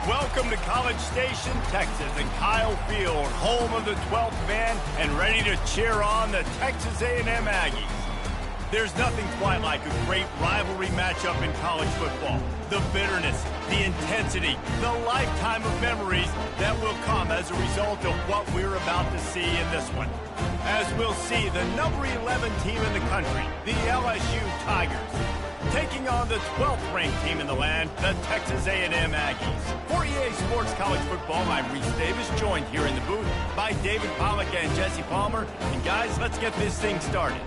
Welcome to College Station, Texas, and Kyle Field, home of the 12th man, and ready to cheer on the Texas A&M Aggies. There's nothing quite like a great rivalry matchup in college football. The bitterness, the intensity, the lifetime of memories that will come as a result of what we're about to see in this one. As we'll see, the number 11 team in the country, the LSU Tigers, taking on the 12th ranked team in the land, the Texas A&M Aggies. For EA Sports College Football, I'm Reese Davis, joined here in the booth by David Pollack and Jesse Palmer. And guys, let's get this thing started.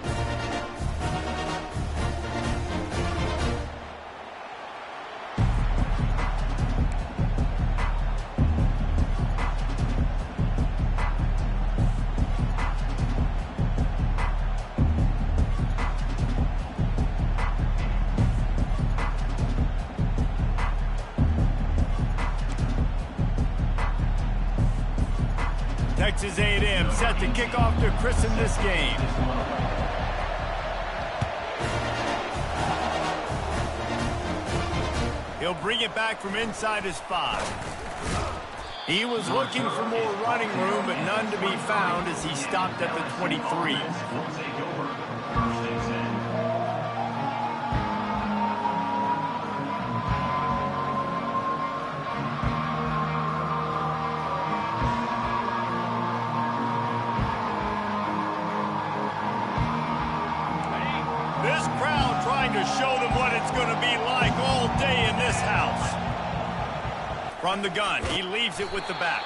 Texas A&M set to kick off to christen this game. He'll bring it back from inside his 5. He was looking for more running room, but none to be found as he stopped at the 23. This crowd trying to show them what it's going to be like all day in this house. From the gun, he leaves it with the back.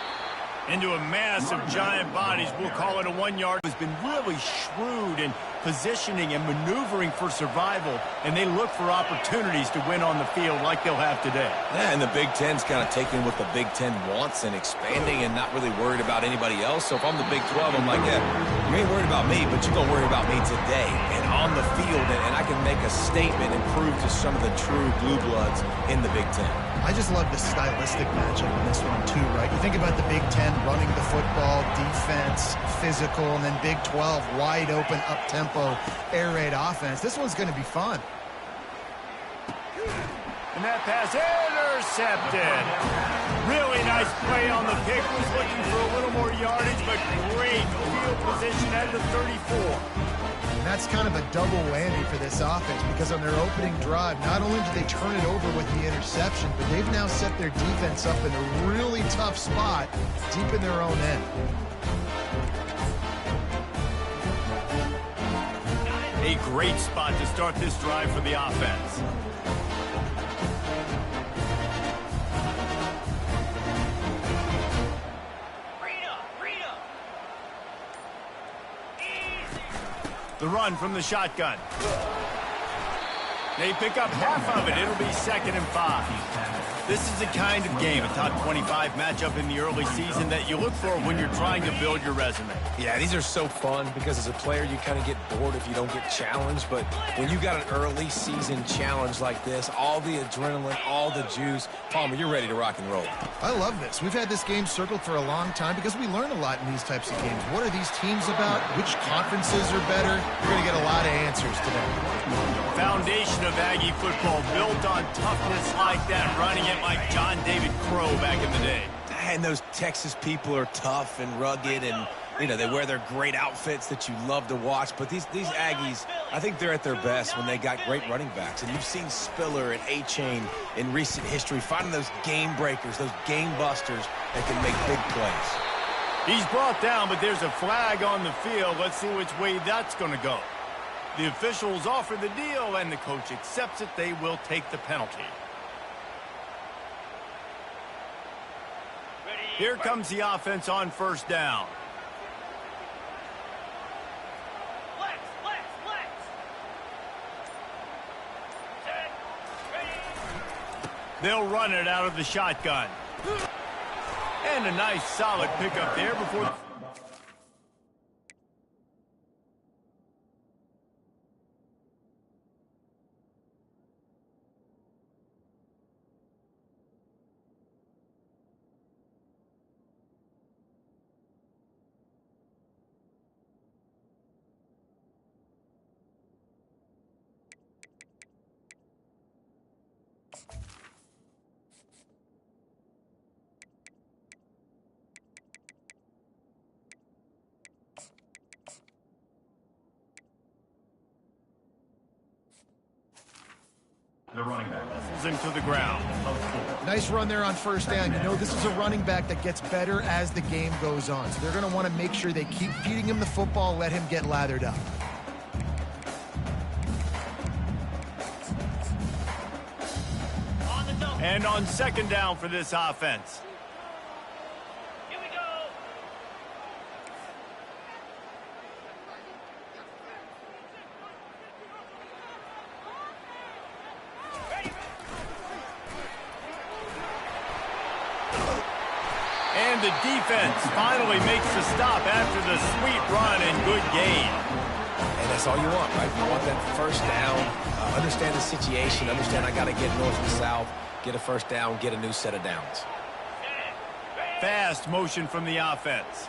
Into a mass of giant bodies, we'll call it a 1-yard. Has been really shrewd in positioning and maneuvering for survival, and they look for opportunities to win on the field like they'll have today. Yeah, and the Big Ten's kind of taking what the Big Ten wants and expanding and not really worried about anybody else. So if I'm the Big 12, I'm like, yeah, you ain't worried about me, but you're going to worry about me today and on the field, and I can make a statement and prove to some of the true blue bloods in the Big Ten. I just love the stylistic matchup in this one, too, right? You think about the Big Ten running the football, defense, physical, and then Big 12, wide open, up-tempo, air raid offense. This one's going to be fun. And that pass intercepted. Really nice play on the pick. Was looking for a little more yardage, but great field position at the 34. And that's kind of a double whammy for this offense because on their opening drive, not only did they turn it over with the interception, but they've now set their defense up in a really tough spot deep in their own end. A great spot to start this drive for the offense. The run from the shotgun. They pick up half of it. It'll be 2nd and 5. This is the kind of game, a top 25 matchup in the early season, that you look for when you're trying to build your resume. Yeah, these are so fun because as a player, you kind of get bored if you don't get challenged. But when you got an early season challenge like this, all the adrenaline, all the juice, Palmer, you're ready to rock and roll. I love this. We've had this game circled for a long time because we learn a lot in these types of games. What are these teams about? Which conferences are better? You're going to get a lot of answers today. Foundation of Aggie football built on toughness like that, running it like John David Crow back in the day. And those Texas people are tough and rugged, and you know, they wear their great outfits that you love to watch. But these Aggies, I think they're at their best when they got great running backs. And you've seen Spiller and A-Chain in recent history finding those game breakers, those game busters that can make big plays. He's brought down, but there's a flag on the field. Let's see which way that's going to go. The officials offer the deal, and the coach accepts it. They will take the penalty. Here comes the offense on 1st down. They'll run it out of the shotgun. And a nice solid pickup there before... him to the ground. Nice run there on first down. You know, this is a running back that gets better as the game goes on. So they're going to want to make sure they keep feeding him the football, let him get lathered up. And on second down for this offense. Here we go. And the defense finally makes the stop after the sweet run and good gain. And that's all you want, right? You want that first down, understand the situation, understand I got to get north and south, get a first down, get a new set of downs. Fast motion from the offense.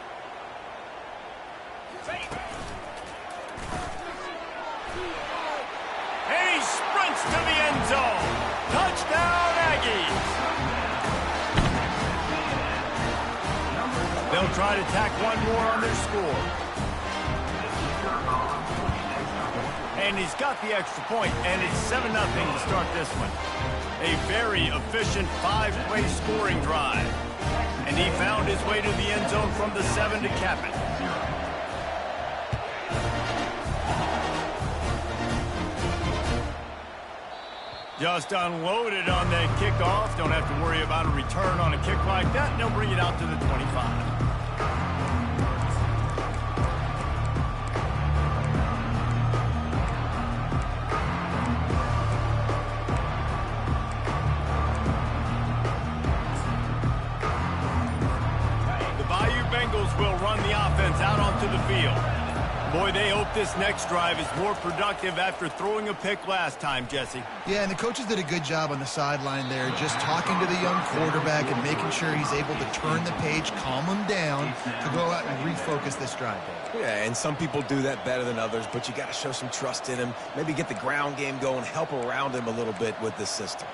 And he sprints to the end zone. Touchdown, Aggies. They'll try to tack one more on their score. And he's got the extra point, and it's 7-0 to start this one. A very efficient 5-play scoring drive. And he found his way to the end zone from the 7 to cap it. Just unloaded on that kickoff. Don't have to worry about a return on a kick like that, and they'll bring it out to the 25. Will run the offense out onto the field. Boy, they hope this next drive is more productive after throwing a pick last time, Jesse. Yeah, and the coaches did a good job on the sideline there, just talking to the young quarterback and making sure he's able to turn the page, calm him down to go out and refocus this drive. Yeah, and some people do that better than others, but you got to show some trust in him, maybe get the ground game going, help around him a little bit with this system.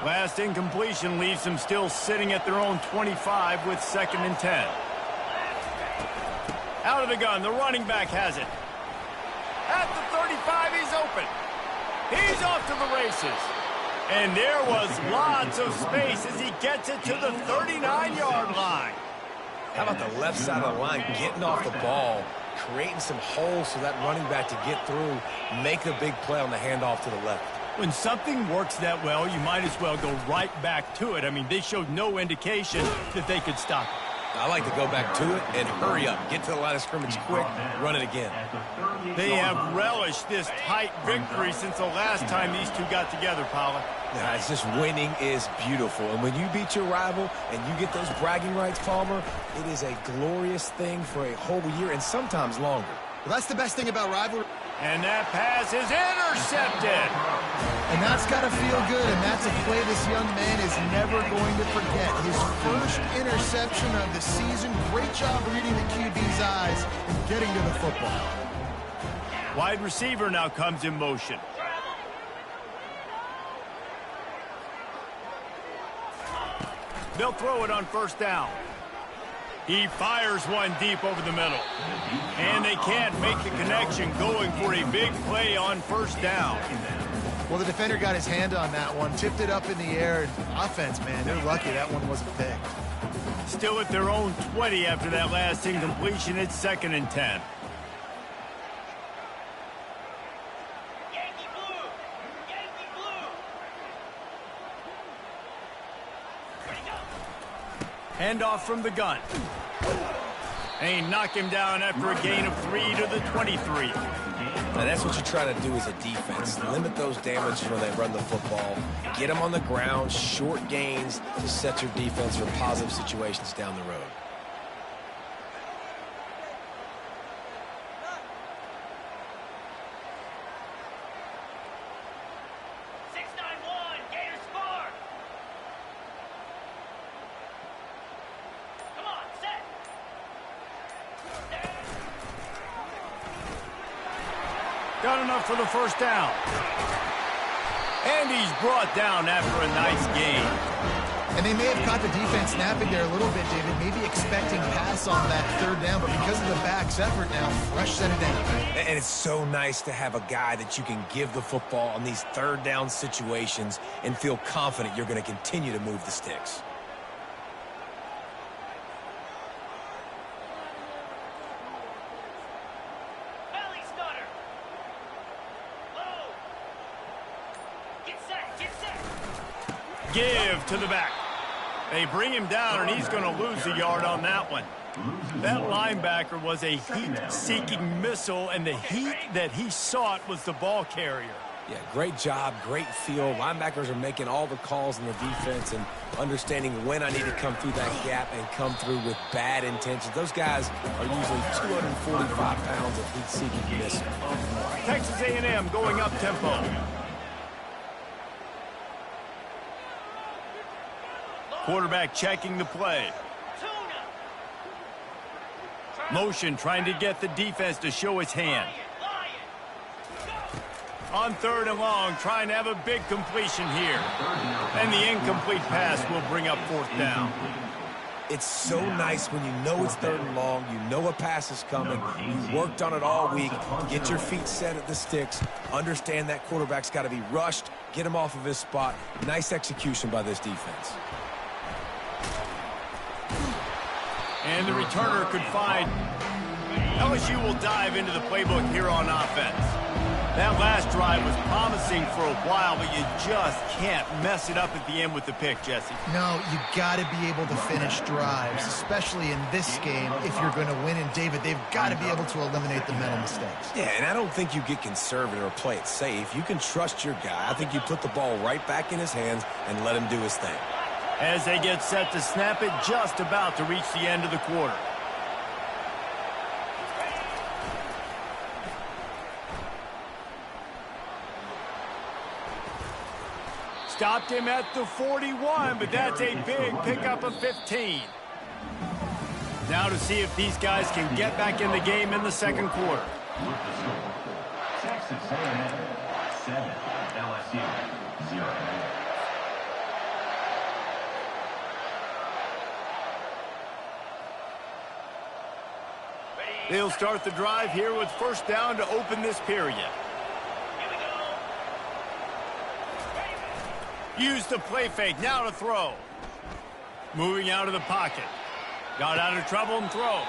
Last incompletion leaves them still sitting at their own 25 with 2nd and 10. Out of the gun, the running back has it. At the 35, he's open. He's off to the races. And there was lots of space as he gets it to the 39-yard line. How about the left side of the line, getting off the ball, creating some holes for that running back to get through, make a big play on the handoff to the left. When something works that well, you might as well go right back to it. I mean, they showed no indication that they could stop it. I like to go back to it and hurry up. Get to the line of scrimmage quick, run it again. They have relished this tight victory since the last time these two got together, Paula. Yeah, it's just winning is beautiful. And when you beat your rival and you get those bragging rights, Palmer, it is a glorious thing for a whole year and sometimes longer. Well, that's the best thing about rivalry. And that pass is intercepted. And that's got to feel good, and that's a play this young man is never going to forget. His first interception of the season. Great job reading the QB's eyes and getting to the football. Wide receiver now comes in motion. They'll throw it on first down. He fires one deep over the middle. And they can't make the connection, going for a big play on first down. Well, the defender got his hand on that one, tipped it up in the air. Offense, man, they're lucky that one wasn't picked. Still at their own 20 after that last incompletion. It's 2nd and 10. Handoff from the gun. And he knocked him down after a gain of 3 to the 23. Now that's what you try to do as a defense. Limit those damages when they run the football. Get them on the ground, short gains to set your defense for positive situations down the road. Got enough for the first down. And he's brought down after a nice gain. And they may have caught the defense snapping there a little bit, David, maybe expecting pass on that third down, but because of the back's effort now, fresh set of down. And it's so nice to have a guy that you can give the football on these third down situations and feel confident you're going to continue to move the sticks. Give to the back. They bring him down, and he's going to lose a yard on that one. That linebacker was a heat-seeking missile, and the heat that he sought was the ball carrier. Yeah, great job, great feel. Linebackers are making all the calls in the defense and understanding when I need to come through that gap and come through with bad intentions. Those guys are usually 245 pounds of heat-seeking missile. Texas A&M going up tempo. Quarterback checking the play. Motion trying to get the defense to show its hand. On 3rd and long, trying to have a big completion here. And the incomplete pass will bring up 4th down. It's so nice when you know it's 3rd and long, you know a pass is coming, you worked on it all week, get your feet set at the sticks, understand that quarterback's got to be rushed, get him off of his spot. Nice execution by this defense. And the returner could find. LSU will dive into the playbook here on offense. That last drive was promising for a while, but you just can't mess it up at the end with the pick, Jesse. No, you got to be able to finish drives, especially in this game if you're going to win. And, David, they've got to be able to eliminate the mental mistakes. Yeah, and I don't think you get conservative or play it safe. You can trust your guy. I think you put the ball right back in his hands and let him do his thing. As they get set to snap it, just about to reach the end of the quarter. Stopped him at the 41, but that's a big pickup of 15. Now to see if these guys can get back in the game in the second quarter. Texas A&M 7, LSU 0. They'll start the drive here with 1st down to open this period. Use the play fake, now to throw. Moving out of the pocket. Got out of trouble and throws.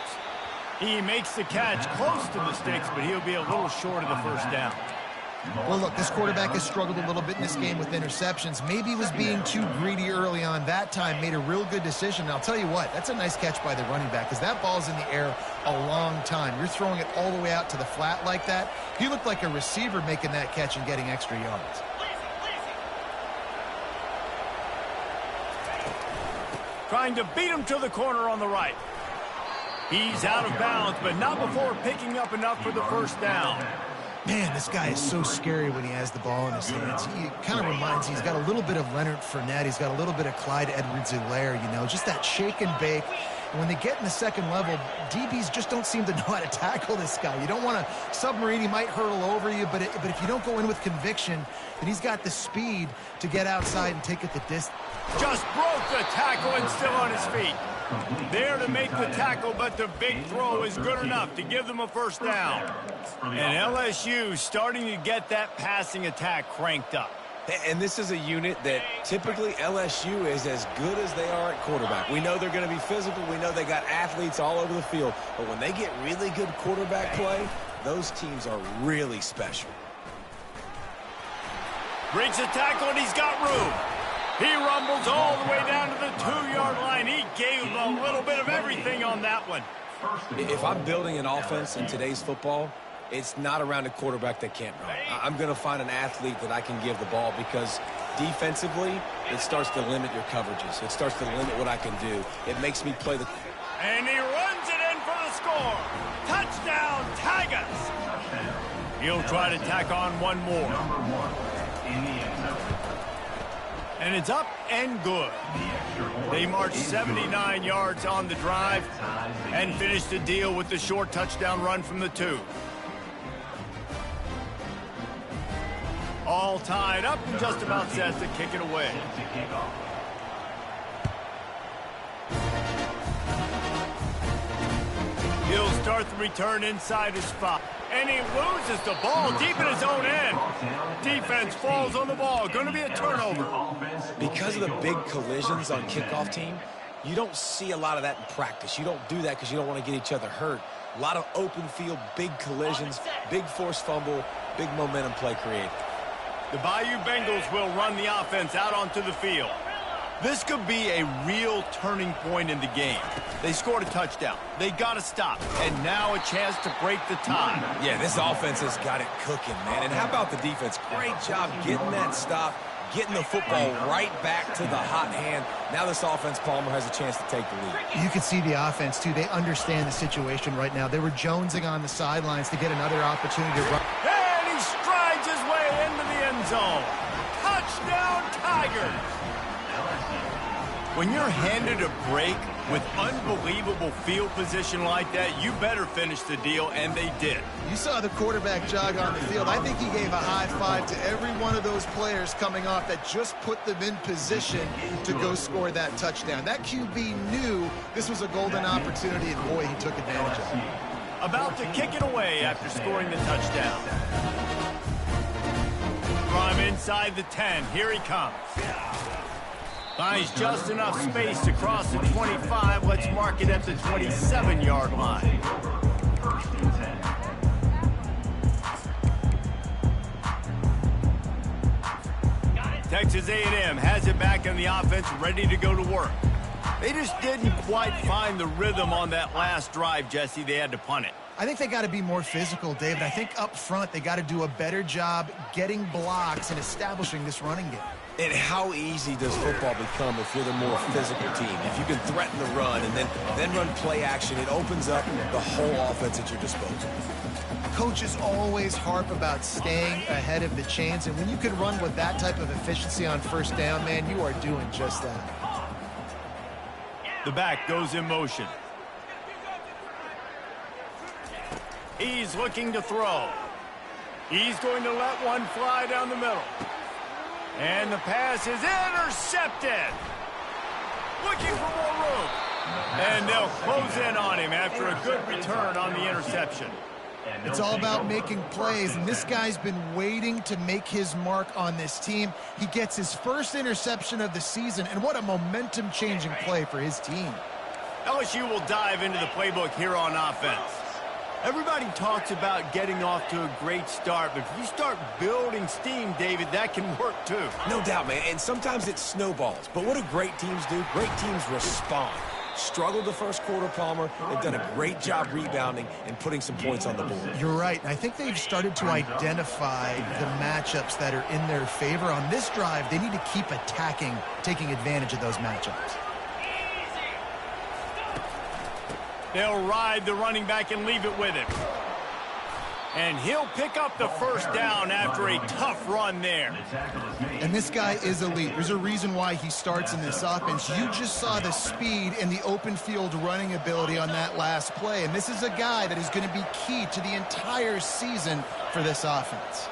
He makes the catch close to the sticks, but he'll be a little short of the 1st down. Well, look, this quarterback has struggled a little bit in this game with interceptions. Maybe he was being too greedy early on. That time made a real good decision. And I'll tell you what, that's a nice catch by the running back because that ball's in the air a long time. You're throwing it all the way out to the flat like that. He looked like a receiver making that catch and getting extra yards. Trying to beat him to the corner on the right. He's out of bounds, but not before picking up enough for the 1st down. Man, this guy is so scary when he has the ball in his hands. He kind of reminds me, he's got a little bit of Leonard Fournette. He's got a little bit of Clyde Edwards-Helaire, you know, just that shake and bake. And when they get in the second level, DBs just don't seem to know how to tackle this guy. You don't want to submarine. He might hurtle over you, but if you don't go in with conviction, then he's got the speed to get outside and take it the distance. Just broke the tackle and still on his feet. There to make the tackle, but the big throw is good enough to give them a 1st down. And LSU starting to get that passing attack cranked up. And this is a unit that typically LSU is as good as they are at quarterback. We know they're going to be physical. We know they got athletes all over the field. But when they get really good quarterback play, those teams are really special. Breaks the tackle, and he's got room. He rumbles all the way down to the 2-yard line. He gave him a little bit of everything on that one. If I'm building an offense in today's football, it's not around a quarterback that can't run. I'm going to find an athlete that I can give the ball because defensively, it starts to limit your coverages. It starts to limit what I can do. It makes me play the... And he runs it in for the score. Touchdown, Tigers. He'll try to tack on one more. And it's up and good. They marched 79 yards on the drive and finished the deal with the short touchdown run from the 2. All tied up and just about set to kick it away. He'll start the return inside his spot. And he loses the ball deep in his own end. Defense falls on the ball. Going to be a turnover. Because of the big collisions on kickoff team, you don't see a lot of that in practice. You don't do that because you don't want to get each other hurt. A lot of open field, big collisions, big forced fumble, big momentum play created. The Bayou Bengals will run the offense out onto the field. This could be a real turning point in the game. They scored a touchdown. They got to stop. And now a chance to break the tie. Yeah, this offense has got it cooking, man. And how about the defense? Great job getting that stop, getting the football right back to the hot hand. Now this offense, Palmer, has a chance to take the lead. You can see the offense, too. They understand the situation right now. They were jonesing on the sidelines to get another opportunity to run. And he strides his way into the end zone. Touchdown, Tigers. When you're handed a break with unbelievable field position like that, you better finish the deal, and they did. You saw the quarterback jog on the field. I think he gave a high five to every one of those players coming off that just put them in position to go score that touchdown. That QB knew this was a golden opportunity, and boy, he took advantage of it. About to kick it away after scoring the touchdown. From inside the 10, here he comes. Finds just enough space to cross the 25. Let's mark it at the 27-yard line. Texas A&M has it back on the offense, ready to go to work. They just didn't quite find the rhythm on that last drive, Jesse. They had to punt it. I think they got to be more physical, David. I think up front they got to do a better job getting blocks and establishing this running game. And how easy does football become if you're the more physical team? If you can threaten the run and then run play action, it opens up the whole offense at your disposal. Coaches always harp about staying ahead of the chains, and when you can run with that type of efficiency on first down, man, you are doing just that. The back goes in motion. He's looking to throw. He's going to let one fly down the middle. And the pass is intercepted. Looking for more room. And they'll close in on him after a good return on the interception. It's all about making plays, and this guy's been waiting to make his mark on this team. He gets his first interception of the season, and what a momentum-changing play for his team. LSU will dive into the playbook here on offense. Everybody talks about getting off to a great start, but if you start building steam, David, that can work too. No doubt, man, and sometimes it snowballs. But what do great teams do? Great teams respond. Struggled the first quarter, Palmer. They've done a great job rebounding and putting some points on the board. You're right, and I think they've started to identify the matchups that are in their favor. On this drive, they need to keep attacking, taking advantage of those matchups. They'll ride the running back and leave it with him. And he'll pick up the first down after a tough run there. And this guy is elite. There's a reason why he starts in this offense. You just saw the speed and the open field running ability on that last play. And this is a guy that is going to be key to the entire season for this offense.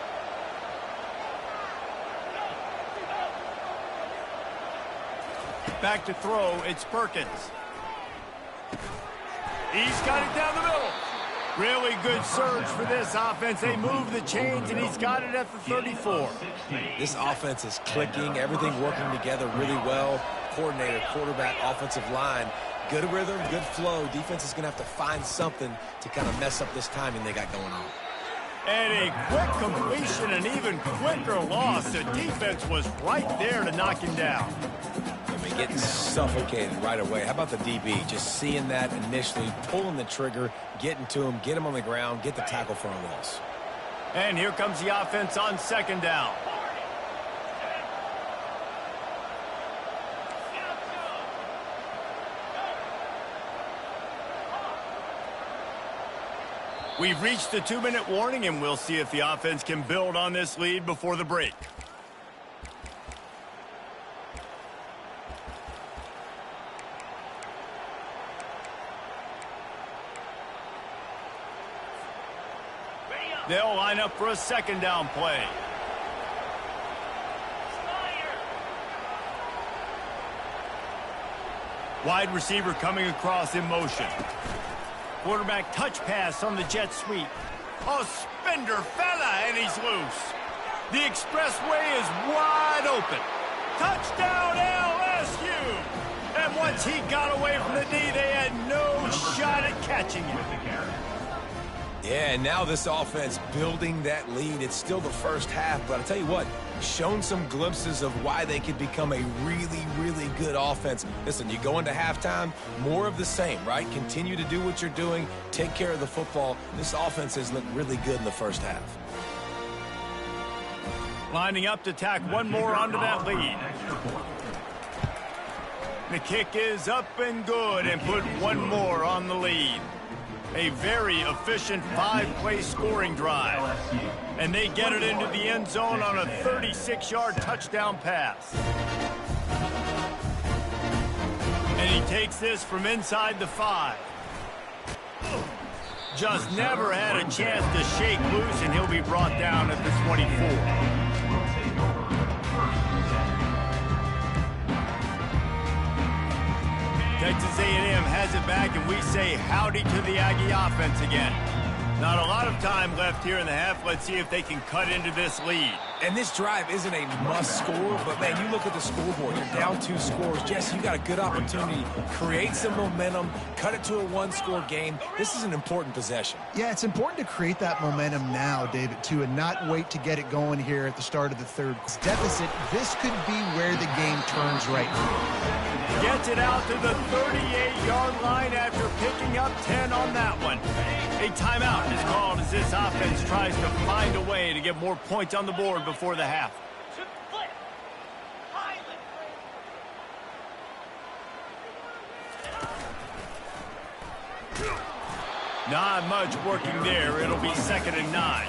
Back to throw, it's Perkins. He's got it down the middle. Really good surge for this offense. They move the chains, and he's got it at the 34. This offense is clicking, everything working together really well. Coordinator, quarterback, offensive line. Good rhythm, good flow. Defense is going to have to find something to kind of mess up this timing they got going on. And a quick completion, an even quicker loss. The defense was right there to knock him down. Getting suffocated right away. How about the DB? Just seeing that initially, pulling the trigger, getting to him, get him on the ground, get the tackle for a loss. And here comes the offense on second down. We've reached the 2-minute warning, and we'll see if the offense can build on this lead before the break. They'll line up for a second down play. Wide receiver coming across in motion. Quarterback touch pass on the jet sweep. Oh, spender fella, and he's loose. The expressway is wide open. Touchdown, LSU! And once he got away from the knee, they had no shot at catching him. Yeah, and now this offense building that lead. It's still the first half, but I'll tell you what, shown some glimpses of why they could become a really, really good offense. Listen, you go into halftime, more of the same, right? Continue to do what you're doing, take care of the football. This offense has looked really good in the first half. Lining up to tack one more onto that lead. The kick is up and good and put one more on the lead. A very efficient 5-play scoring drive. And they get it into the end zone on a 36-yard touchdown pass. And he takes this from inside the 5. Just never had a chance to shake loose, and he'll be brought down at the 24. Texas A&M has it back, and we say howdy to the Aggie offense again. Not a lot of time left here in the half. Let's see if they can cut into this lead. And this drive isn't a must score, but, man, you look at the scoreboard. You're down 2 scores. Jesse, you got a good opportunity. Create some momentum. Cut it to a 1-score game. This is an important possession. Yeah, it's important to create that momentum now, David, too, and not wait to get it going here at the start of the third deficit. This could be where the game turns right now. Gets it out to the 38-yard line after picking up 10 on that one. A timeout is called as this offense tries to find a way to get more points on the board before the half. Not much working there. It'll be 2nd and 9.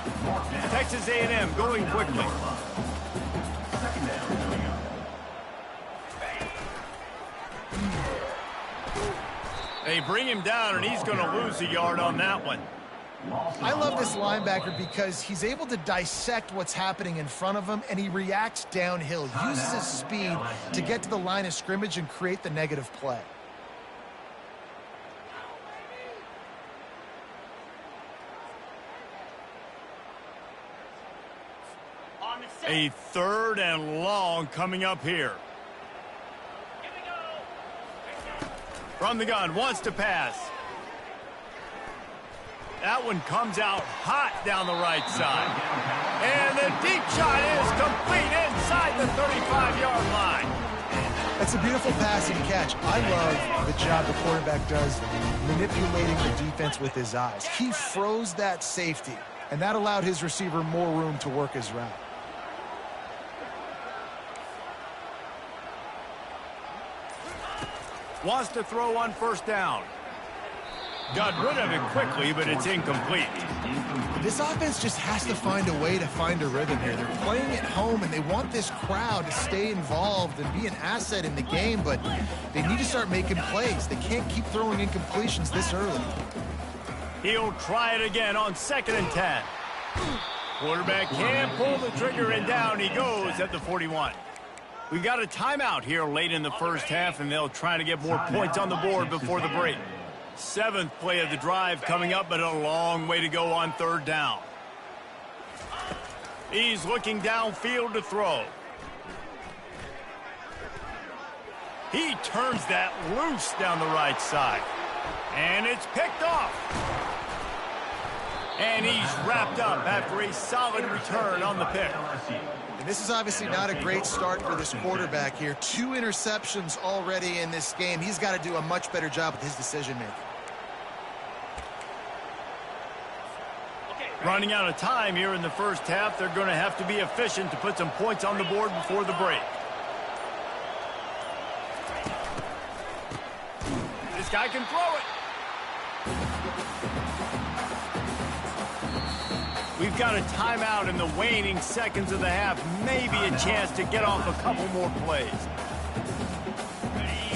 Texas A&M going quickly. They bring him down, and he's going to lose a yard on that one. I love this linebacker because he's able to dissect what's happening in front of him, and he reacts downhill, uses his speed to get to the line of scrimmage and create the negative play. A 3rd and long coming up here. From the gun, wants to pass. That one comes out hot down the right side. And the deep shot is complete inside the 35-yard line. That's a beautiful passing catch. I love the job the quarterback does manipulating the defense with his eyes. He froze that safety, and that allowed his receiver more room to work his route. Wants to throw on 1st down. Got rid of it quickly, but it's incomplete. This offense just has to find a way to find a rhythm here. They're playing at home, and they want this crowd to stay involved and be an asset in the game, but they need to start making plays. They can't keep throwing incompletions this early. He'll try it again on 2nd and 10. Quarterback can't pull the trigger, and down he goes at the 41. We've got a timeout here late in the first half, and they'll try to get more points on the board before the break. 7th play of the drive coming up, but a long way to go on 3rd down. He's looking downfield to throw. He turns that loose down the right side. And it's picked off. And he's wrapped up after a solid return on the pick. And this is obviously not a great start for this quarterback here. 2 interceptions already in this game. He's got to do a much better job with his decision-making. Running out of time here in the first half. They're going to have to be efficient to put some points on the board before the break. This guy can throw it. We've got a timeout in the waning seconds of the half. Maybe a chance to get off a couple more plays.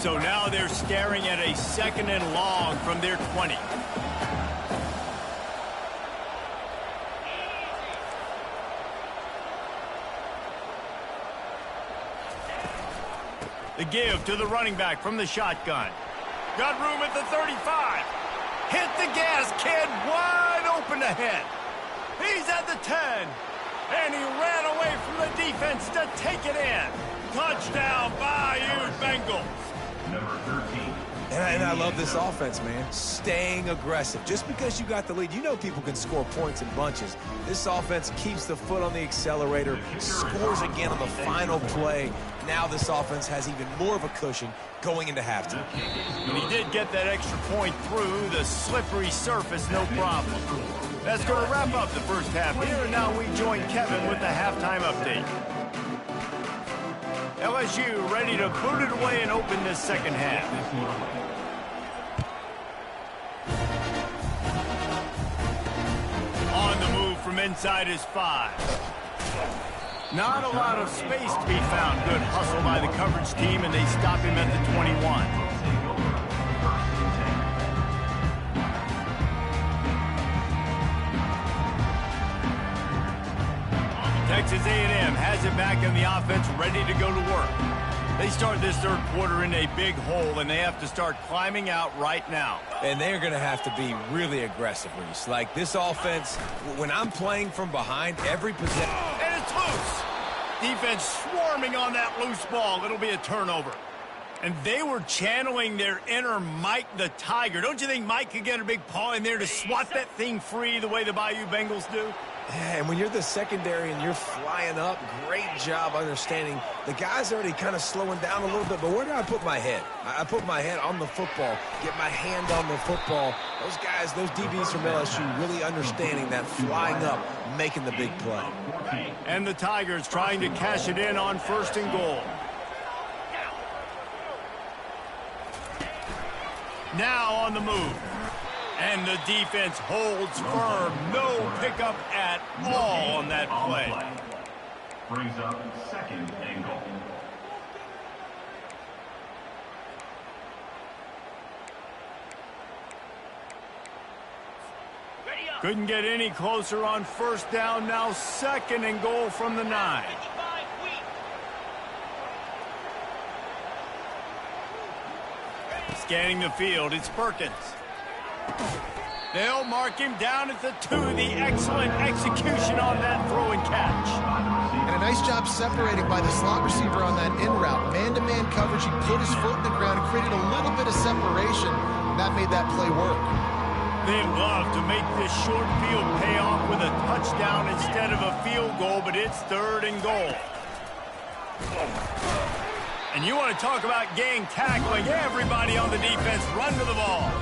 So now they're staring at a 2nd and long from their 20. The give to the running back from the shotgun. Got room at the 35. Hit the gas, kid. Wide open ahead. He's at the 10. And he ran away from the defense to take it in. Touchdown, Bayou Bengals. Number 13. And I love this offense, man. Staying aggressive. Just because you got the lead, you know people can score points in bunches. This offense keeps the foot on the accelerator, scores again on the final play. Now this offense has even more of a cushion going into halftime. And he did get that extra point through the slippery surface, no problem. That's going to wrap up the first half here, and now we join Kevin with the halftime update. LSU ready to boot it away and open this second half. On the move from inside his 5. Not a lot of space to be found. Good hustle by the coverage team, and they stop him at the 21. Texas A&M has it back in the offense, ready to go to work. They start this third quarter in a big hole, and they have to start climbing out right now. And they're going to have to be really aggressive, Reese. Like this offense, when I'm playing from behind, every possession. And it's loose. Defense swarming on that loose ball. It'll be a turnover. And they were channeling their inner Mike the Tiger. Don't you think Mike could get a big paw in there to swat that thing free the way the Bayou Bengals do? Yeah, and when you're the secondary and you're flying up, great job understanding. The guy's already kind of slowing down a little bit, but where do I put my head? I put my head on the football, get my hand on the football. Those guys, those DBs from LSU really understanding that flying up, making the big play. And the Tigers trying to cash it in on 1st and goal. Now on the move. And the defense holds firm. No pickup at all on that play. Brings up 2nd and goal. Couldn't get any closer on 1st down. Now 2nd and goal from the 9. Scanning the field, it's Perkins. They'll mark him down at the 2. The excellent execution on that throw and catch. And a nice job separating by the slot receiver on that in route. Man-to-man coverage, he put his foot in the ground and created a little bit of separation. That made that play work. They love to make this short field pay off with a touchdown instead of a field goal, but it's 3rd and goal. And you want to talk about gang tackling. Everybody on the defense run to the ball.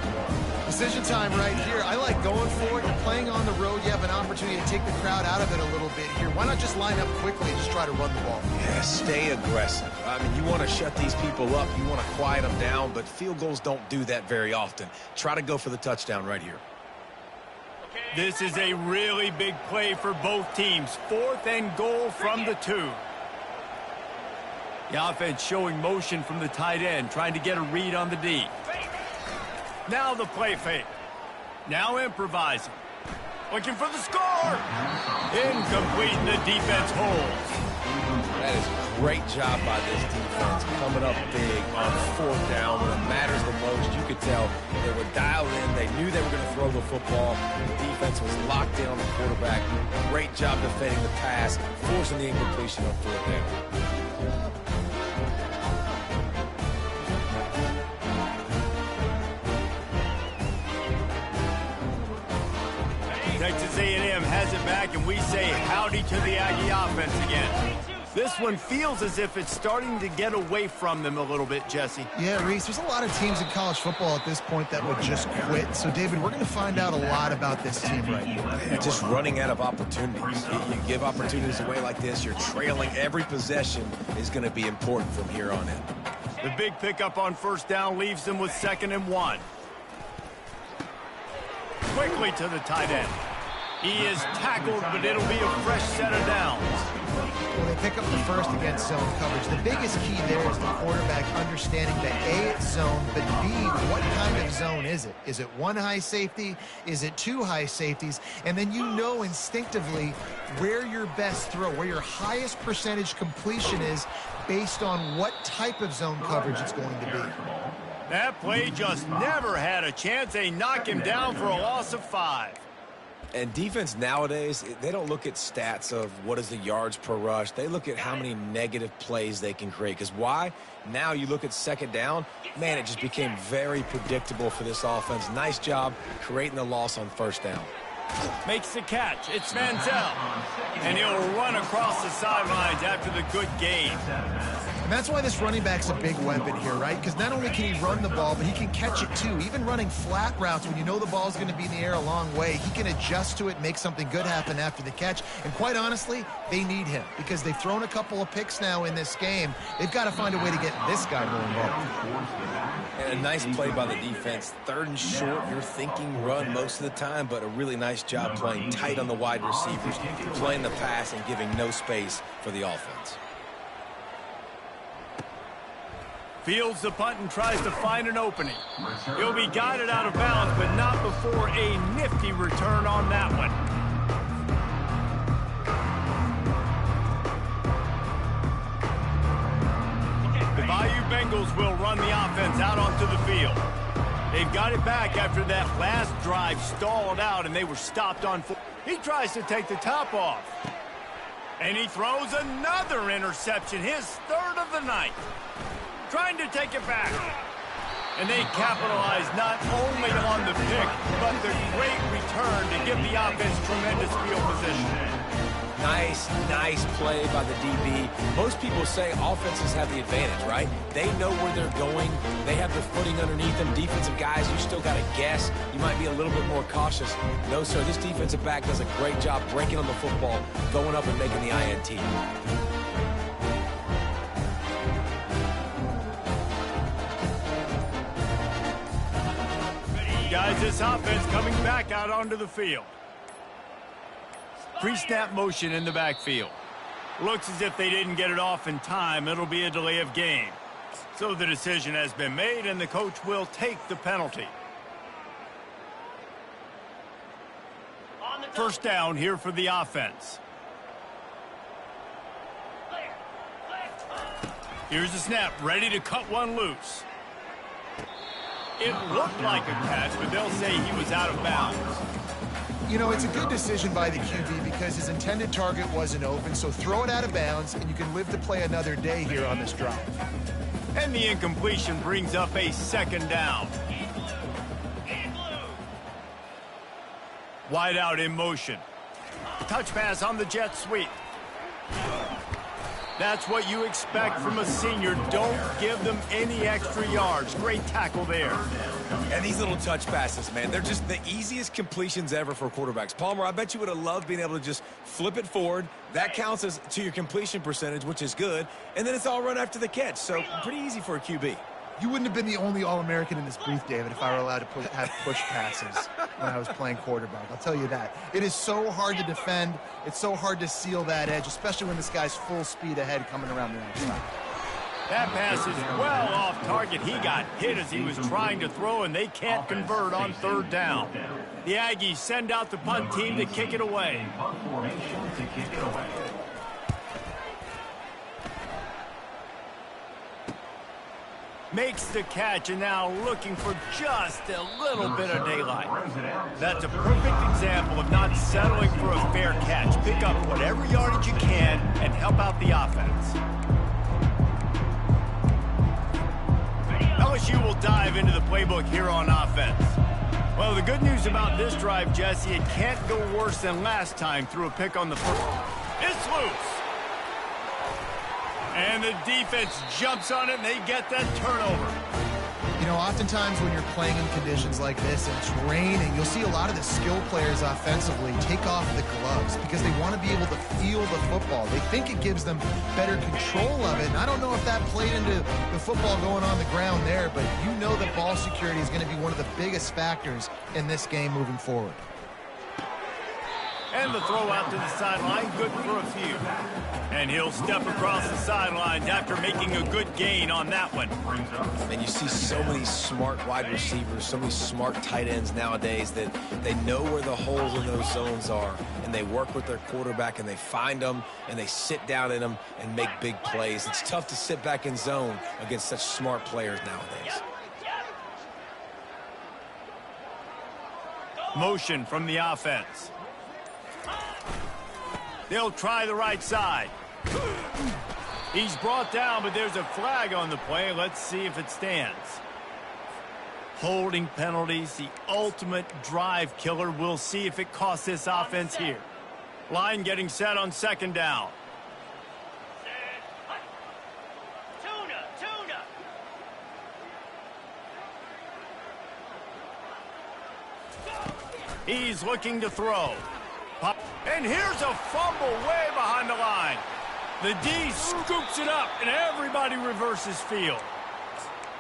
Decision time right here. I like going for it. You're playing on the road. You have an opportunity to take the crowd out of it a little bit here. Why not just line up quickly and just try to run the ball? Yeah, stay aggressive. I mean, you want to shut these people up. You want to quiet them down, but field goals don't do that very often. Try to go for the touchdown right here. This is a really big play for both teams. 4th and goal from the 2. The offense showing motion from the tight end, trying to get a read on the D. Now the play fake. Now improvising. Looking for the score. Incomplete, and the defense holds. That is a great job by this defense, coming up big on 4th down when it matters the most. You could tell they were dialed in. They knew they were going to throw the football. The defense was locked in on the quarterback. Great job defending the pass, forcing the incompletion on 4th down. Texas A&M has it back, and we say howdy to the Aggie offense again. This one feels as if it's starting to get away from them a little bit, Jesse. Yeah, Reese, there's a lot of teams in college football at this point that would just quit. So, David, we're going to find out a lot about this team right now. Yeah, just running out of opportunities. You give opportunities away like this, you're trailing. Every possession is going to be important from here on in. The big pickup on 1st down leaves them with 2nd and 1. Quickly to the tight end. He is tackled, but it'll be a fresh set of downs. When they pick up the 1st against zone coverage, the biggest key there is the quarterback understanding that A, it's zone, but B, what kind of zone is it? Is it 1 high safety? Is it 2 high safeties? And then you know instinctively where your best throw, where your highest percentage completion is based on what type of zone coverage it's going to be. That play just never had a chance. They knock him down for a loss of 5. And defense nowadays, they don't look at stats of what is the yards per rush. They look at how many negative plays they can create. Because why? Now you look at second down, man, it just became very predictable for this offense. Nice job creating the loss on first down. Makes the catch. It's Manziel. And he'll run across the sidelines after the good gain. And that's why this running back's a big weapon here, right? Because not only can he run the ball, but he can catch it too. Even running flat routes when you know the ball's going to be in the air a long way, he can adjust to it, make something good happen after the catch. And quite honestly, they need him because they've thrown a couple of picks now in this game. They've got to find a way to get this guy more involved. And a nice play by the defense. 3rd and short, you're thinking run most of the time, but a really nice job playing tight on the wide receivers, playing the pass and giving no space for the offense. Fields the punt and tries to find an opening. He'll be guided out of bounds, but not before a nifty return on that one. The Bayou Bengals will run the offense out onto the field. They've got it back after that last drive stalled out and they were stopped on foot. He tries to take the top off. And he throws another interception, his 3rd of the night. Trying to take it back. And they capitalize not only on the pick, but the great return to give the offense tremendous field position. Nice play by the DB. Most people say offenses have the advantage, right? They know where they're going. They have the footing underneath them. Defensive guys, you still got to guess. You might be a little bit more cautious. No, sir, this defensive back does a great job breaking on the football, going up and making the INT. Guys, this offense coming back out onto the field. Pre-snap motion in the backfield. Looks as if they didn't get it off in time. It'll be a delay of game. So the decision has been made, and the coach will take the penalty. First down here for the offense. Here's the snap, ready to cut one loose. It looked like a catch, but they'll say he was out of bounds. You know, it's a good decision by the QB because his intended target wasn't open, so throw it out of bounds, and you can live to play another day here on this drive. And the incompletion brings up a 2nd down. Wide out in motion. Touch pass on the jet sweep. That's what you expect from a senior. Don't give them any extra yards. Great tackle there. And these little touch passes, man, they're just the easiest completions ever for quarterbacks. Palmer, I bet you would have loved being able to just flip it forward. That counts as to your completion percentage, which is good. And then it's all run after the catch. So pretty easy for a QB. You wouldn't have been the only All-American in this booth, David, if I were allowed to have push passes when I was playing quarterback. I'll tell you that. It is so hard to defend. It's so hard to seal that edge, especially when this guy's full speed ahead coming around the outside. That pass is well off target. He got hit as he was trying to throw, and they can't convert on 3rd down. The Aggies send out the punt team to kick it away. Makes the catch and now looking for just a little bit of daylight. That's a perfect example of not settling for a fair catch. Pick up whatever yardage you can and help out the offense. LSU will dive into the playbook here on offense. Well, the good news about this drive, Jesse, it can't go worse than last time through a pick on the first. It's loose. And the defense jumps on it, and they get that turnover. You know, oftentimes when you're playing in conditions like this and it's raining, you'll see a lot of the skill players offensively take off the gloves because they want to be able to feel the football. They think it gives them better control of it. And I don't know if that played into the football going on the ground there, but you know that ball security is going to be one of the biggest factors in this game moving forward. And the throw out to the sideline, good for a few. And he'll step across the sidelines after making a good gain on that one. And you see so many smart wide receivers, so many smart tight ends nowadays that they know where the holes in those zones are, and they work with their quarterback, and they find them, and they sit down in them and make big plays. It's tough to sit back in zone against such smart players nowadays. Motion from the offense. They'll try the right side. He's brought down, but there's a flag on the play. Let's see if it stands. Holding penalties, the ultimate drive killer. We'll see if it costs this offense here. Line getting set on second down. He's looking to throw. And here's a fumble way behind the line. The D scoops it up, and everybody reverses field.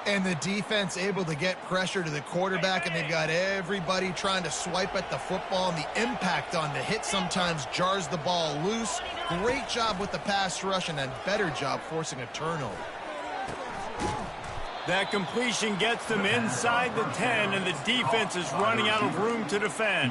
And the defense able to get pressure to the quarterback, and they've got everybody trying to swipe at the football, and the impact on the hit sometimes jars the ball loose. Great job with the pass rush, and a better job forcing a turnover. That completion gets them inside the 10, and the defense is running out of room to defend.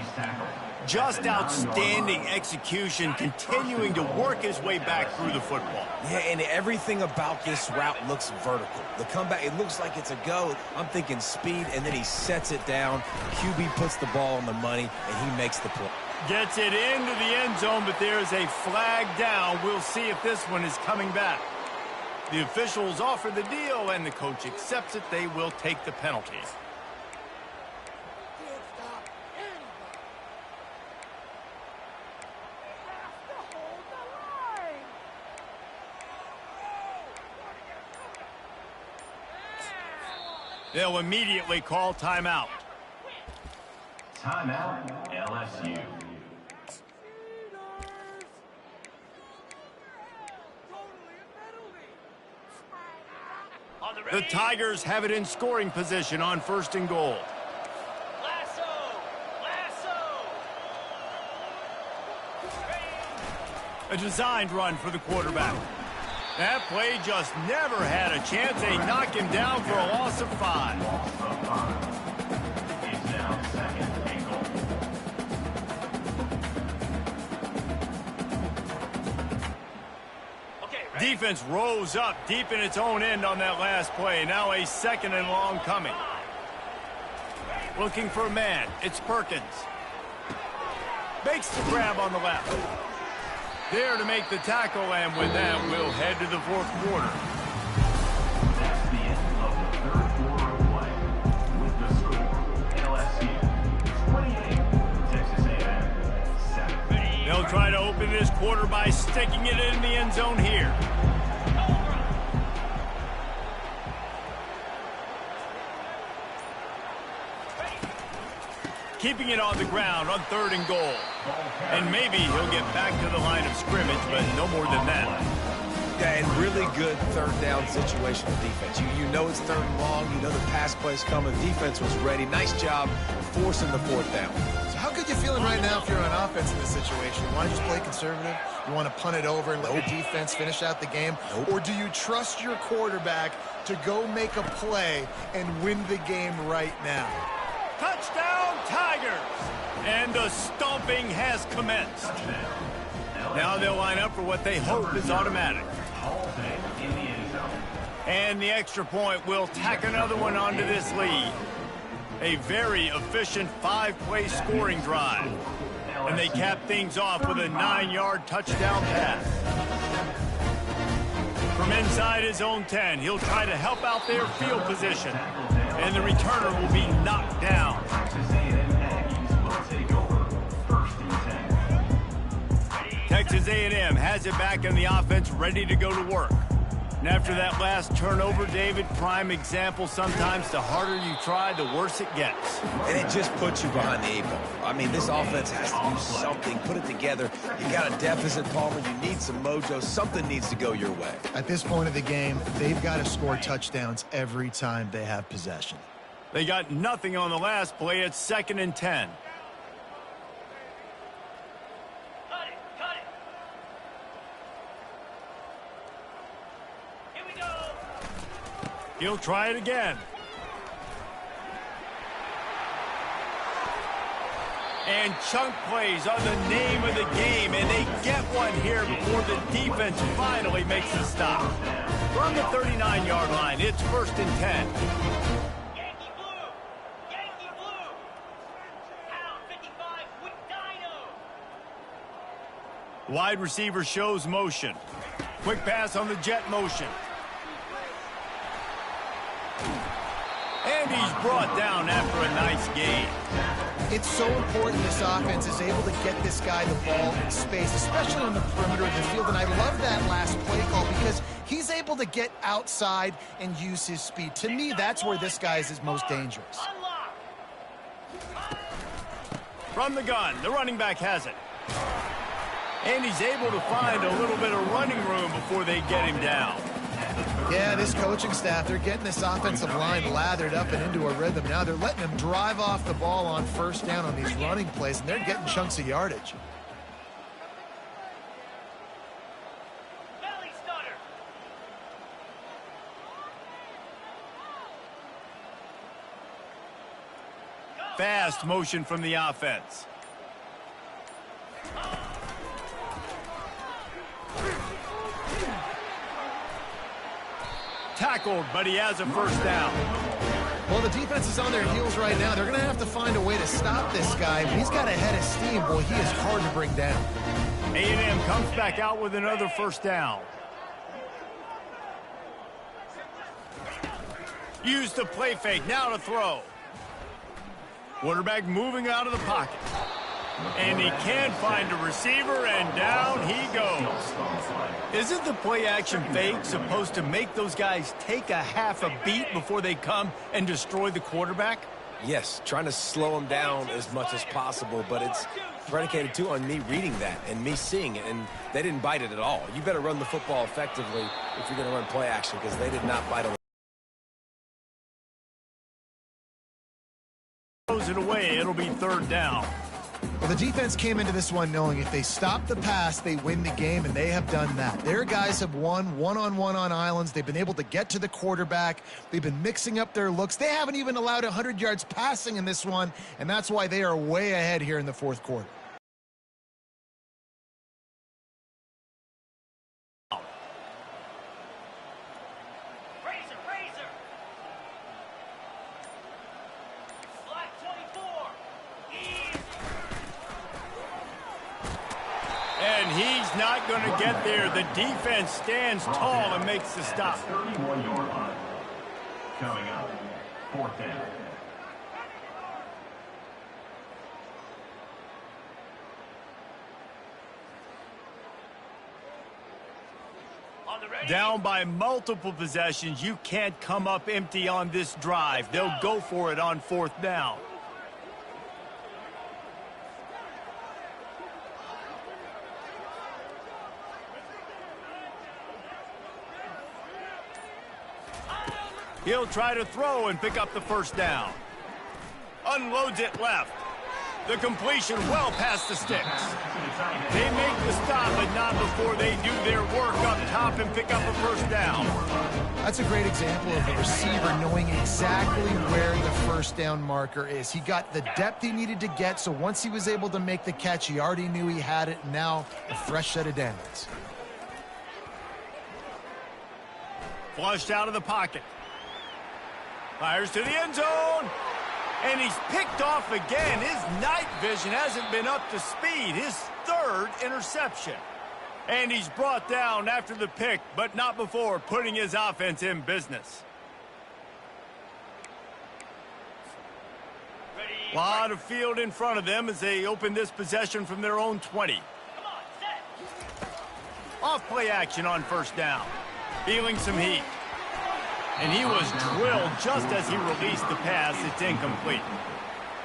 Just outstanding execution, continuing to work his way back through the football. Yeah, and everything about this route looks vertical. The comeback, it looks like it's a go. I'm thinking speed, and then he sets it down. QB puts the ball on the money, and he makes the play. Gets it into the end zone, but there's a flag down. We'll see if this one is coming back. The officials offer the deal, and the coach accepts it. They will take the penalty. They'll immediately call timeout. Timeout, LSU. The Tigers have it in scoring position on 1st and goal. A designed run for the quarterback. That play just never had a chance. They knock him down for a loss of 5. He's now 2nd and goal. Defense rose up deep in its own end on that last play. Now a 2nd and long coming. Looking for a man. It's Perkins. Makes the grab on the left. There to make the tackle, and with that, we'll head to the 4th quarter. That's the end of the 3rd quarter of play. With the score, LSU 28, Texas A&M 7. They'll try to open this quarter by sticking it in the end zone here. Keeping it on the ground on 3rd and goal. And maybe he'll get back to the line of scrimmage, but no more than that. Yeah, and really good 3rd down situational defense. You know it's 3rd and long. You know the pass play's coming. Defense was ready. Nice job forcing the 4th down. So how good you feeling right now if you're on offense in this situation? You want to just play conservative? You want to punt it over and let your defense finish out the game? Or do you trust your quarterback to go make a play and win the game right now? Touchdown, Tigers! And the stomping has commenced. Now they'll line up for what they hope is automatic. And the extra point will tack another one onto this lead. A very efficient 5-play scoring drive. And they cap things off with a 9-yard touchdown pass. From inside his own 10, he'll try to help out their field position. And the returner will be knocked down. Texas A&M has it back in the offense, ready to go to work. And after that last turnover, David, prime example, sometimes the harder you try, the worse it gets. And it just puts you behind the 8 ball. I mean, this offense has to do something, put it together. You got a deficit, Palmer. You need some mojo. Something needs to go your way. At this point of the game, they've got to score touchdowns every time they have possession. They got nothing on the last play. It's 2nd and 10. He'll try it again. And chunk plays are the name of the game, and they get one here before the defense finally makes a stop. From the 39-yard line, it's 1st and 10. Yankee blue! Yankee blue! Pound Wide receiver shows motion. Quick pass on the jet motion. And he's brought down after a nice gain. It's so important this offense is able to get this guy the ball in space, especially on the perimeter of the field. And I love that last play call because he's able to get outside and use his speed. To me, that's where this guy is his most dangerous. From the gun, the running back has it. And he's able to find a little bit of running room before they get him down. Yeah, this coaching staff, they're getting this offensive line lathered up and into a rhythm. Now they're letting them drive off the ball on first down on these running plays, and they're getting chunks of yardage. Belly stutter. Fast motion from the offense. Tackled, but he has a first down. Well, the defense is on their heels right now. They're going to have to find a way to stop this guy. He's got a head of steam. Boy, he is hard to bring down. A&M comes back out with another first down. Used the play fake, now to throw. Quarterback moving out of the pocket. And he can't find a receiver, and down he goes. Isn't the play-action fake supposed to make those guys take a half a beat before they come and destroy the quarterback? Yes, trying to slow him down as much as possible, but it's predicated, too, on me reading that and me seeing it, and they didn't bite it at all. You better run the football effectively if you're going to run play-action, because they did not bite on it. Throws it away, it'll be third down. Well, the defense came into this one knowing if they stop the pass, they win the game, and they have done that. Their guys have won one-on-one on islands. They've been able to get to the quarterback. They've been mixing up their looks. They haven't even allowed 100 yards passing in this one, and that's why they are way ahead here in the fourth quarter. And he's not going to get there. The defense stands tall and makes the stop. 31-yard line. Coming up, fourth down. Down by multiple possessions, you can't come up empty on this drive. They'll go for it on fourth down. He'll try to throw and pick up the first down. Unloads it left. The completion well past the sticks. They make the stop, but not before they do their work up top and pick up a first down. That's a great example of the receiver knowing exactly where the first down marker is. He got the depth he needed to get, so once he was able to make the catch, he already knew he had it. Now, a fresh set of downs. Flushed out of the pocket. Fires to the end zone. And he's picked off again. His night vision hasn't been up to speed. His third interception. And he's brought down after the pick, but not before putting his offense in business. A lot of field in front of them as they open this possession from their own 20. Off play action on first down. Feeling some heat. And he was drilled just as he released the pass. It's incomplete.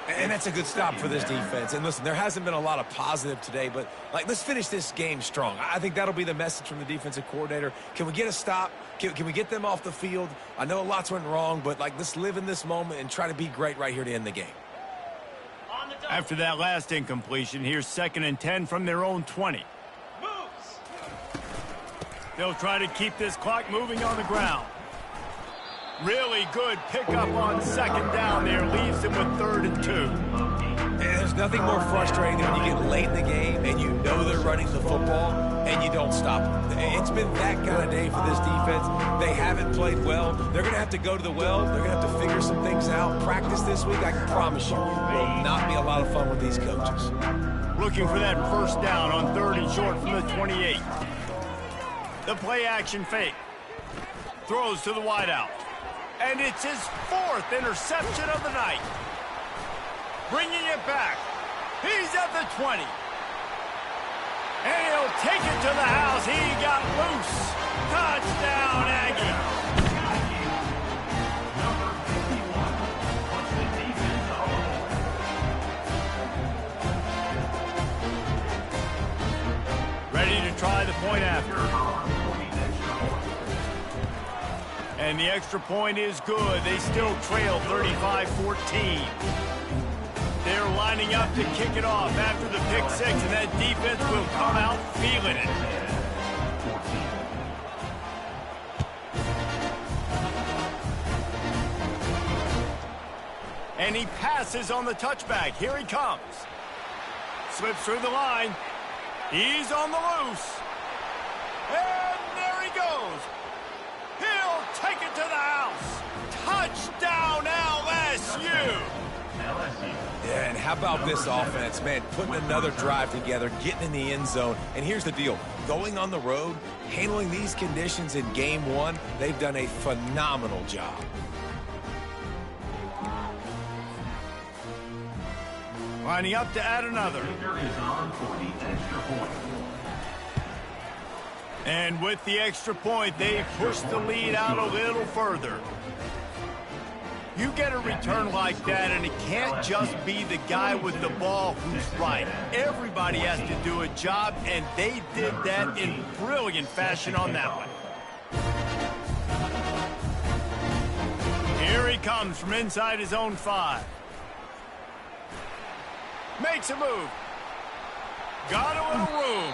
And that's a good stop for this defense. And listen, there hasn't been a lot of positive today, but let's finish this game strong. I think that'll be the message from the defensive coordinator. Can we get a stop? Can we get them off the field? I know lots went wrong, but let's live in this moment and try to be great right here to end the game. After that last incompletion, here's 2nd and 10 from their own 20. They'll try to keep this clock moving on the ground. Really good pickup on second down there. Leaves them with 3rd and 2. And there's nothing more frustrating than when you get late in the game and you know they're running the football and you don't stop them. It's been that kind of day for this defense. They haven't played well. They're going to have to go to the well. They're going to have to figure some things out. Practice this week, I can promise you, will not be a lot of fun with these coaches. looking for that first down on 3rd and short from the 28. The play-action fake. Throws to the wideout. And it's his 4th interception of the night. Bringing it back. He's at the 20. And he'll take it to the house. He got loose. Touchdown, Aggie. Number 51 puts the defense on the board. Ready to try the point after. And the extra point is good. They still trail 35-14. They're lining up to kick it off after the pick 6, and that defense will come out feeling it. And he passes on the touchback. Here he comes. Slips through the line. He's on the loose. And there he goes. He'll take it to the house. Touchdown, LSU. Yeah, and how about this offense, man? Putting another drive together, getting in the end zone. And here's the deal. Going on the road, handling these conditions in game 1, they've done a phenomenal job. Lining up to add another. Is on for the extra point. And with the extra point, they push the lead out a little further. You get a return like that, and it can't just be the guy with the ball who's right. Everybody has to do a job, and they did that in brilliant fashion on that one. Here he comes from inside his own 5. Makes a move. Got a little room.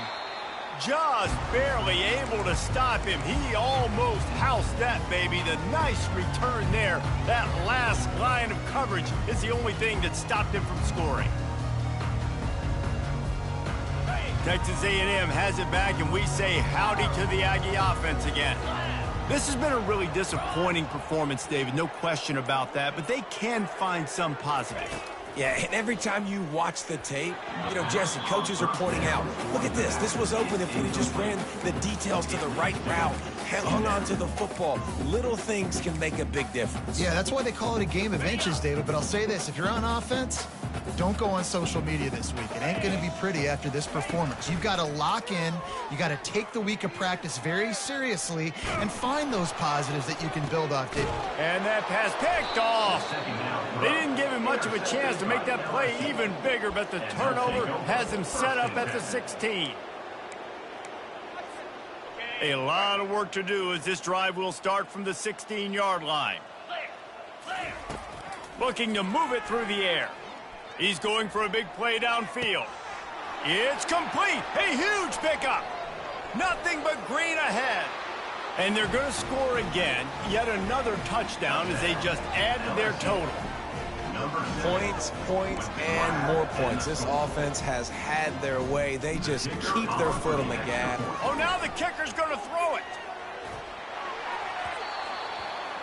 Just barely able to stop him. He almost housed that baby. The nice return there. That last line of coverage is the only thing that stopped him from scoring. Texas A&M has it back, and we say howdy to the Aggie offense again. This has been a really disappointing performance, David. No question about that, but they can find some positive. Yeah, and every time you watch the tape, you know, Jesse, coaches are pointing out, look at this. This was open if we just ran the details to the right route, hung on to the football. Little things can make a big difference. Yeah, that's why they call it a game of inches, David. But I'll say this, if you're on offense, don't go on social media this week. It ain't going to be pretty after this performance. You've got to lock in. You got to take the week of practice very seriously and find those positives that you can build off, David. And that pass picked off. They didn't give him much of a chance to make that play even bigger, but the turnover has him set up at the 16. A lot of work to do as this drive will start from the 16-yard line. Looking to move it through the air. He's going for a big play downfield. It's complete. A huge pickup. Nothing but green ahead. And they're going to score again. Yet another touchdown as they just added their total. Points, and more points. This offense has had their way. They just keep their foot on the gas. Oh, now the kicker's going to throw it.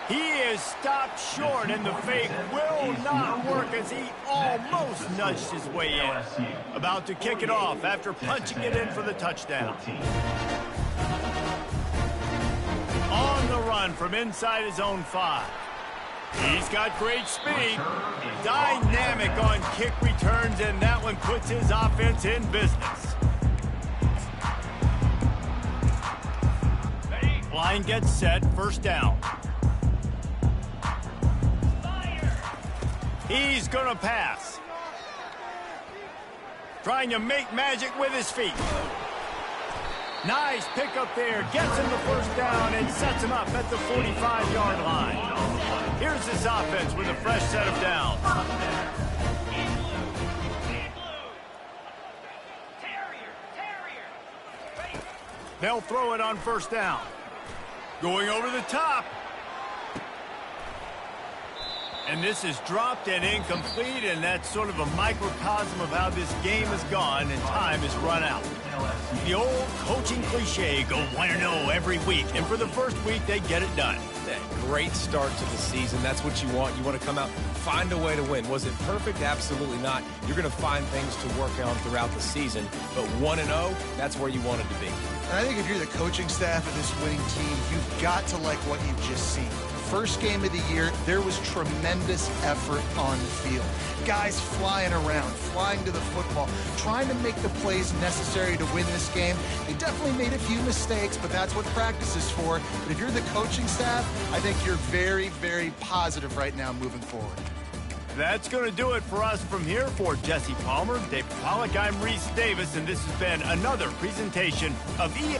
He is stopped short, and the fake will not work as he almost nudged his way in. About to kick it off after punching it in for the touchdown. On the run from inside his own 5. He's got great speed, dynamic on kick returns, and that one puts his offense in business. Line gets set, first down. He's gonna pass. Trying to make magic with his feet. Nice pick up there, gets him the first down and sets him up at the 45-yard line. Here's this offense with a fresh set of downs. They'll throw it on first down. Going over the top. And this is dropped and incomplete, and that's sort of a microcosm of how this game has gone and time has run out. The old coaching cliche, go 1-0 every week, and for the first week, they get it done. That great start to the season. That's what you want. You want to come out, find a way to win. Was it perfect? Absolutely not. You're going to find things to work on throughout the season, but 1-0, that's where you want it to be. And I think if you're the coaching staff of this winning team, you've got to like what you've just seen. First game of the year, there was tremendous effort on the field. Guys flying around, flying to the football, trying to make the plays necessary to win this game. They definitely made a few mistakes, but that's what practice is for. But if you're the coaching staff, I think you're very, very positive right now moving forward. That's going to do it for us from here. For Jesse Palmer, Dave Pollock, I'm Reese Davis, and this has been another presentation of EA.